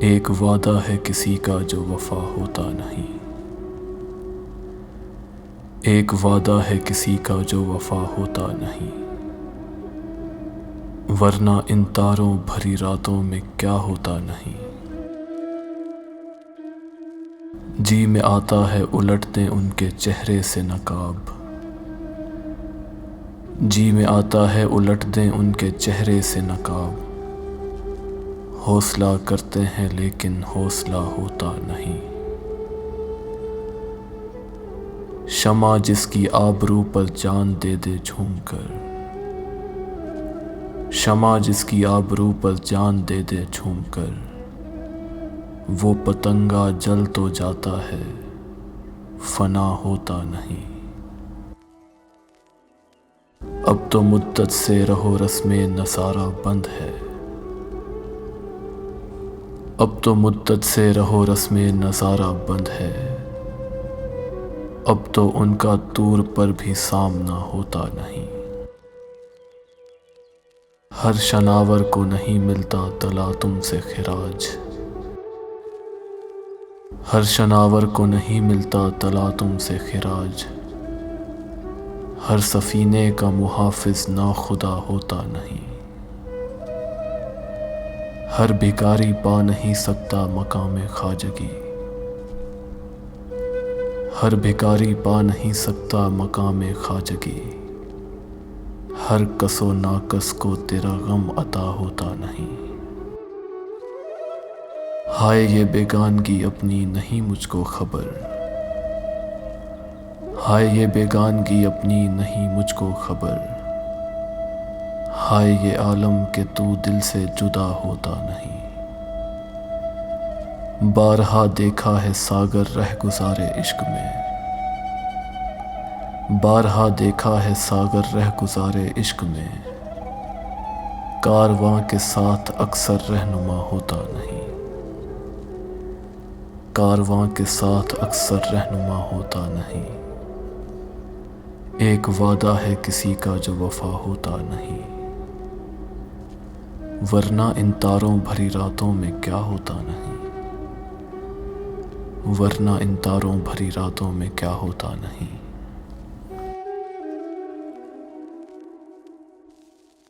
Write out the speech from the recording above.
ایک وعدہ ہے کسی کا جو وفا ہوتا نہیں، ایک وعدہ ہے کسی کا جو وفا ہوتا نہیں، ورنہ ان تاروں بھری راتوں میں کیا ہوتا نہیں۔ جی میں آتا ہے الٹتے ان کے چہرے سے نقاب، جی میں آتا ہے الٹ دیں ان کے چہرے سے نقاب، حوصلہ کرتے ہیں لیکن حوصلہ ہوتا نہیں۔ شمع جس کی آبرو پر جان دے دے جھوم کر، شمع جس کی آبرو پر جان دے دے جھوم کر، وہ پتنگا جل تو جاتا ہے فنا ہوتا نہیں۔ اب تو مدت سے رہو رسم نصارہ بند ہے، اب تو مدت سے رہو رسم نظارہ بند ہے، اب تو ان کا طور پر بھی سامنا ہوتا نہیں۔ ہر شناور کو نہیں ملتا تلا تم سے خراج، ہر شناور کو نہیں ملتا تلا تم سے خراج، ہر سفینے کا محافظ ناخدا ہوتا نہیں۔ ہر بھکاری پا نہیں سکتا مقام خواجگی، ہر بھکاری پا نہیں سکتا مقام خواجگی، ہر کس و ناکس کو تیرا غم عطا ہوتا نہیں۔ ہائے یہ بیگانگی اپنی نہیں مجھ کو خبر، ہائے یہ بیگانگی اپنی نہیں مجھ کو خبر، ہائے یہ عالم کہ تو دل سے جدا ہوتا نہیں۔ بارہا دیکھا ہے ساگر رہ گزارے عشق میں، بارہا دیکھا ہے ساگر رہ گزارے عشق میں، کارواں کے ساتھ اکثر رہنما ہوتا نہیں، کارواں کے ساتھ اکثر رہنما ہوتا نہیں۔ ایک وعدہ ہے کسی کا جو وفا ہوتا نہیں، ورنہ ان تاروں بھری راتوں میں کیا ہوتا نہیں، ورنہ ان تاروں بھری راتوں میں کیا ہوتا نہیں۔